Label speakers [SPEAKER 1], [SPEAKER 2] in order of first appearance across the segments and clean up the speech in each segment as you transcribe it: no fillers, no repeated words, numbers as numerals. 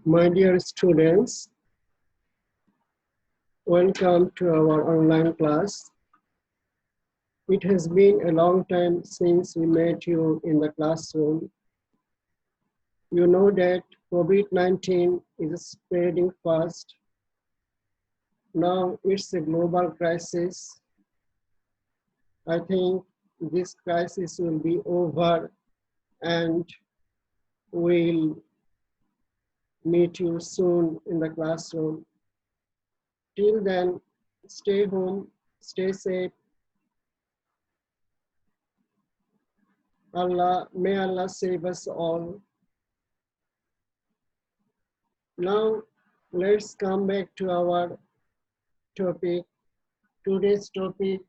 [SPEAKER 1] My dear students, welcome to our online class. It has been a long time since we met you in the classroom. You know that COVID-19 is spreading fast. Now it's a global crisis. I think this crisis will be over and we'll meet you soon in the classroom. Till then, stay home, stay safe. May Allah save us all. Now, let's come back to our topic. Today's topic,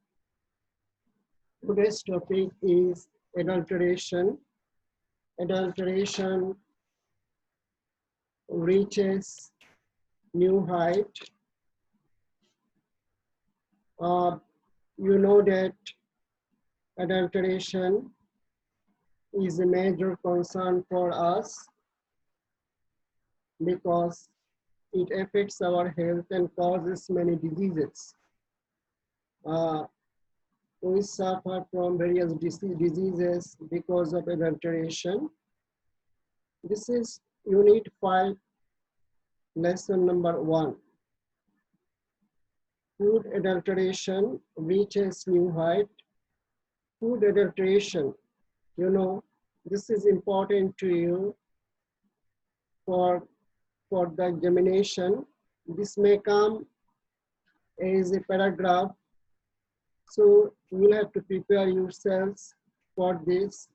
[SPEAKER 1] today's topic is adulteration. Adulteration reaches new height. You know that adulteration is a major concern for us because it affects our health and causes many diseases. We suffer from various diseases because of adulteration. This is Unit 5, Lesson number 1. Food adulteration reaches new height. Food adulteration, you know, this is important to you for the examination. This may come as a paragraph, so you will have to prepare yourselves for this.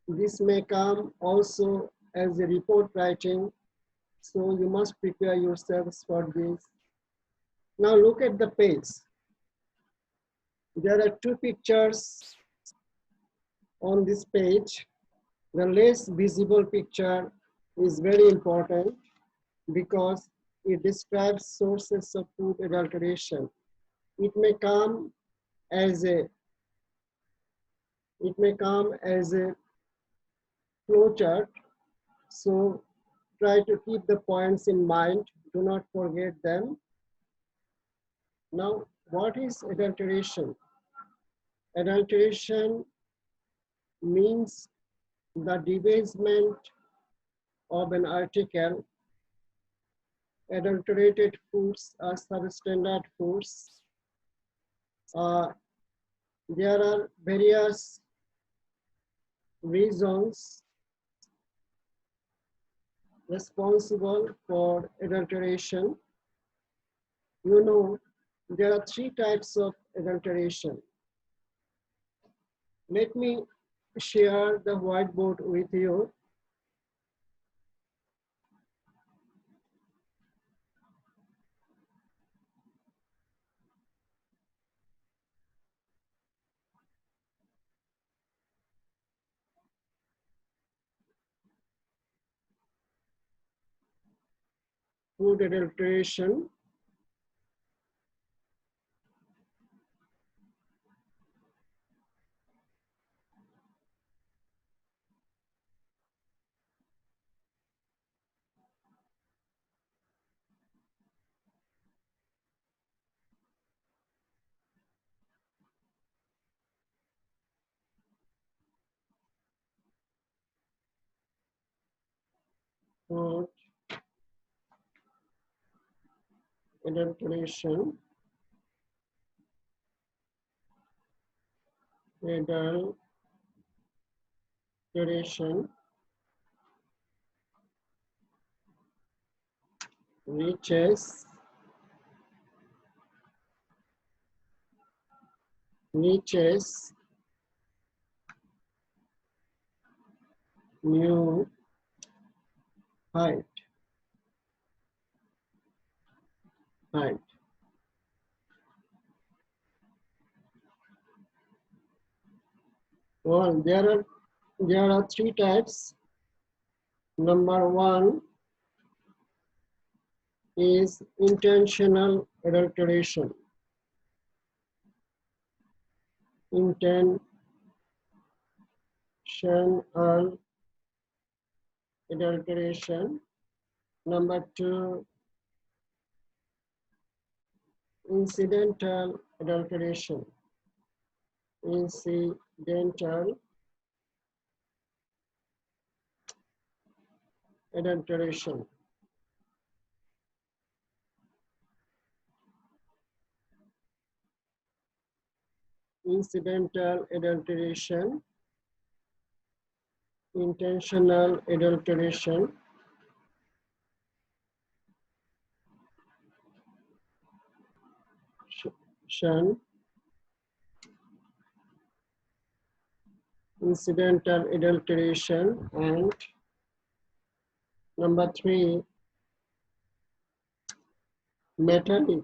[SPEAKER 1] This may come also as a report writing, so you must prepare yourselves for this. Now look at the page. There are two pictures on this page. The less visible picture is very important because it describes sources of food adulteration. It may come as a flow chart. So try to keep the points in mind. Do not forget them. Now, what is adulteration? Adulteration means the debasement of an article. Adulterated foods are substandard foods. There are various reasons responsible for adulteration. You know, there are 3 types of adulteration. Let me share the whiteboard with you. Food adulteration. Food adulteration. Adulteration reaches new height. Well, there are 3 types. Number 1 is intentional adulteration. Intentional adulteration. Number 2, incidental adulteration. Incidental adulteration. Incidental adulteration, intentional adulteration, shun, incidental adulteration, and number 3, metallic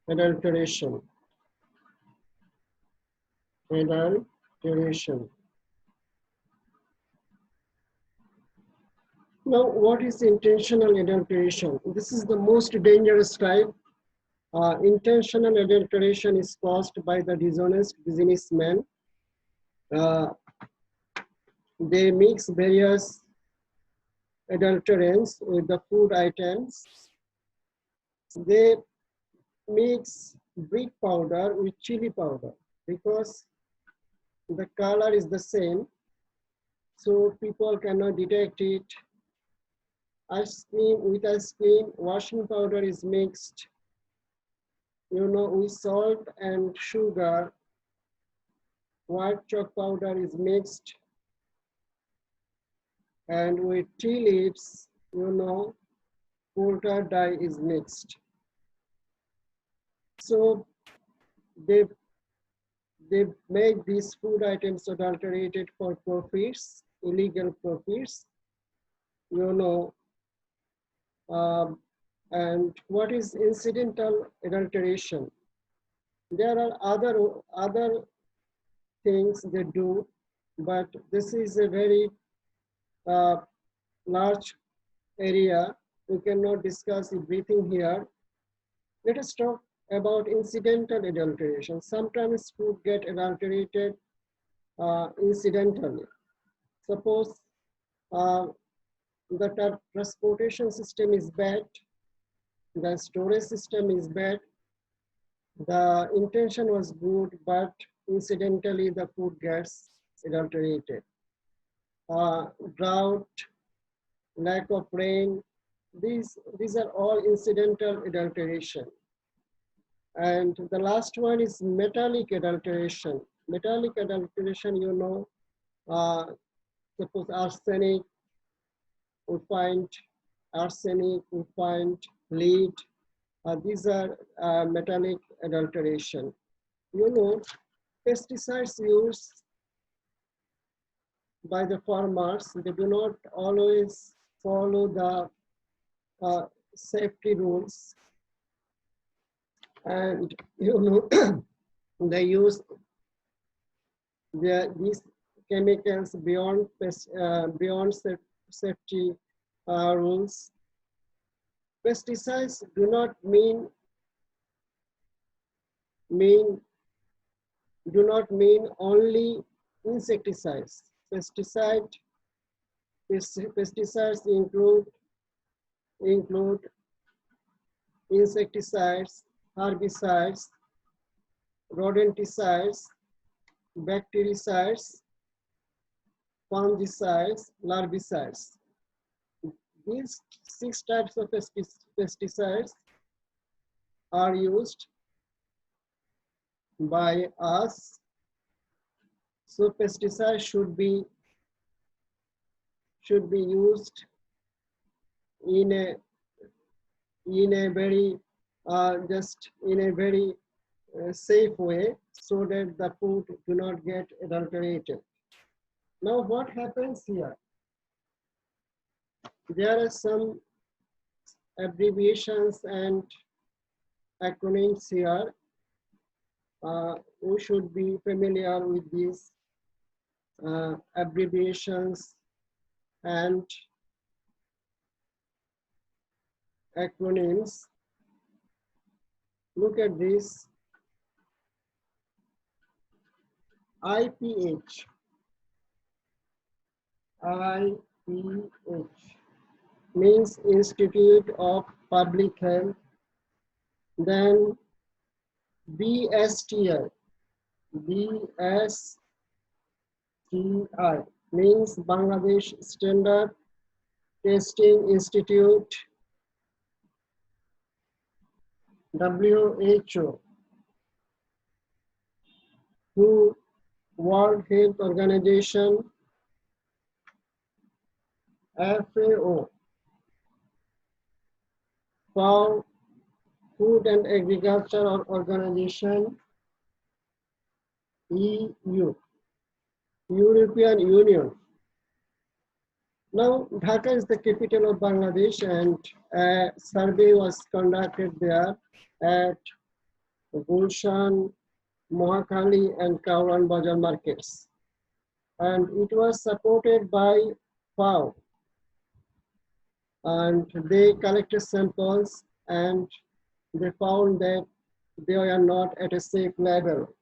[SPEAKER 1] adulteration. Adulteration. Now, what is intentional adulteration? This is the most dangerous type. Intentional adulteration is caused by the dishonest businessmen. They mix various adulterants with the food items. They mix brick powder with chili powder because the color is the same, so people cannot detect it. Ice cream, washing powder is mixed, with salt and sugar. White chalk powder is mixed, and with tea leaves, coulter dye is mixed. So they make these food items adulterated for profits, illegal profits, and what is incidental adulteration? There are other things they do, but this is a very large area. We cannot discuss everything here. Let us talk about incidental adulteration. Sometimes food get adulterated incidentally. Suppose the transportation system is bad, the storage system is bad, the intention was good, but incidentally the food gets adulterated. Drought, lack of rain, these are all incidental adulteration. And the last one is metallic adulteration. Metallic adulteration, suppose arsenic, we find arsenic, we find lead. These are metallic adulteration. Pesticides used by the farmers, they do not always follow the safety rules, and they use these chemicals beyond safety rules. Pesticides do not mean only insecticides. Pesticides include insecticides, herbicides, rodenticides, bactericides, fungicides, larvicides. These 6 types of pesticides are used by us. So pesticides should be used in a very safe way, so that the food do not get adulterated. Now, what happens here? There are some abbreviations and acronyms here. We should be familiar with these abbreviations and acronyms. Look at this. IPH. IPH means Institute of Public Health. Then BSTI, BSTI means Bangladesh Standard Testing Institute. WHO, WHO, World Health Organization. FAO, FAO, Food and Agriculture Organization. EU, European Union. Now, Dhaka is the capital of Bangladesh, and a survey was conducted there at Gulshan, Mohakali, and Kauran Bazar markets. And it was supported by FAO. And they collected samples and they found that they are not at a safe level.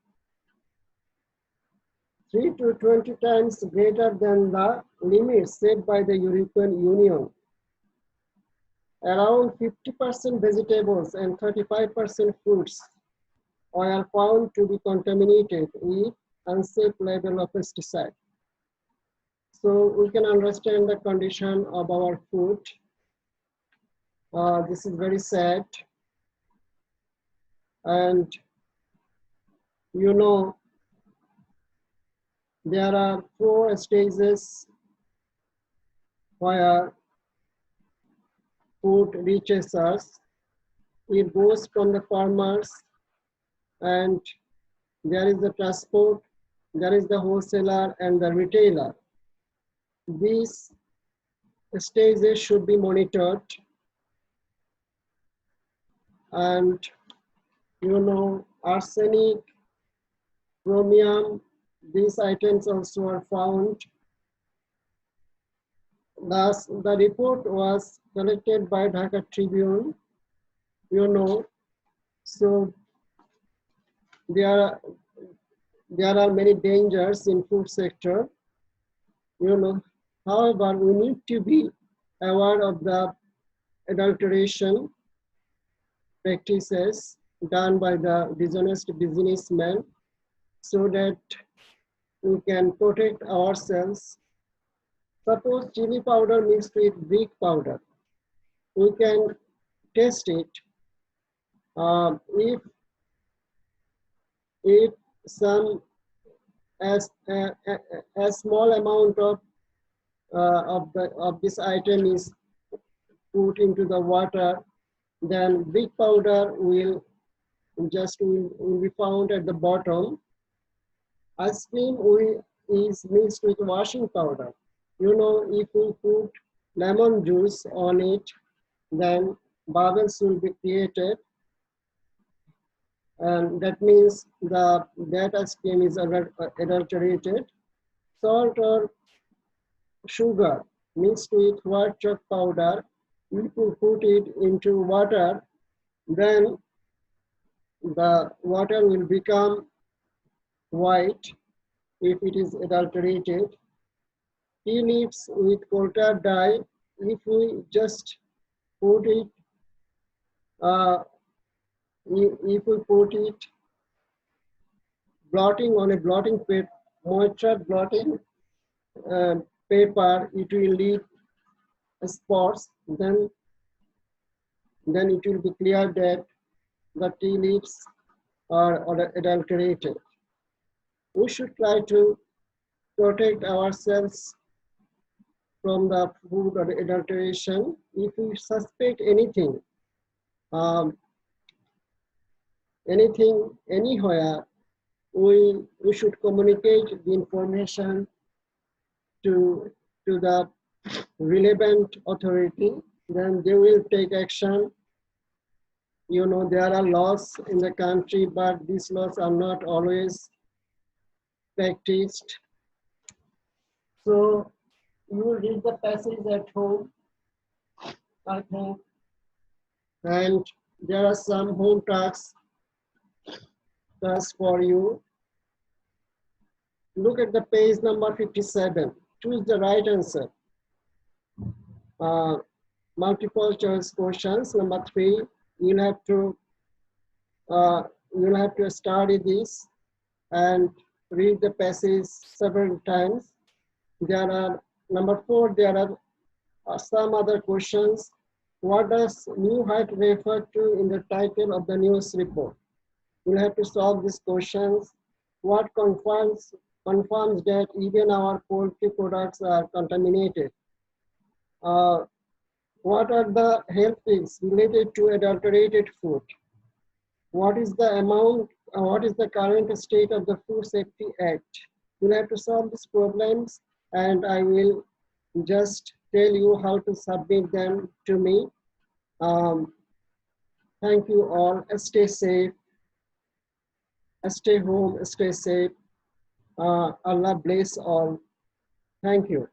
[SPEAKER 1] 3 to 20 times greater than the limits set by the European Union. Around 50% vegetables and 35% fruits were found to be contaminated with unsafe level of pesticide. So we can understand the condition of our food. This is very sad. And you know, there are 4 stages where food reaches us. It goes from the farmers, and there is the transport, there is the wholesaler and the retailer. These stages should be monitored. And you know, arsenic, chromium, these items also are found. Thus, the report was collected by Dhaka Tribune, you know, so there are many dangers in food sector, you know. However, we need to be aware of the adulteration practices done by the dishonest businessmen so that we can protect ourselves. Suppose chili powder mixed with brick powder. We can test it. If some as a small amount of this item is put into the water, then brick powder will be found at the bottom. Ice cream is mixed with washing powder. You know, if we put lemon juice on it, then bubbles will be created. And that means that ice cream is adulterated. Salt or sugar mixed with white chalk powder, if you put it into water, then the water will become white if it is adulterated. Tea leaves with coal tar dye, if we just put it, if we put it blotting on a blotting paper, moisture blotting paper, it will leave spots. Then it will be clear that the tea leaves are adulterated. We should try to protect ourselves from the food or adulteration. If we suspect anything, anywhere, we should communicate the information to the relevant authority. Then they will take action. You know, there are laws in the country, but these laws are not always practiced. So you will read the passage at home, I think. And there are some home tasks for you. Look at the page number 57. choose the right answer. Uh, Multiple choice questions. Number three, you'll have to uh, you'll have to study this and read the passage several times. There are number four. There are some other questions. What does new height refer to in the title of the news report? You'll have to solve these questions. What confirms that even our poultry products are contaminated? Uh, what are the health risks related to adulterated food? What is the amount, what is the current state of the Food Safety Act? You'll have to solve these problems and I will just tell you how to submit them to me. Um, Thank you all. Stay safe, stay home, stay safe. Allah bless all. Thank you.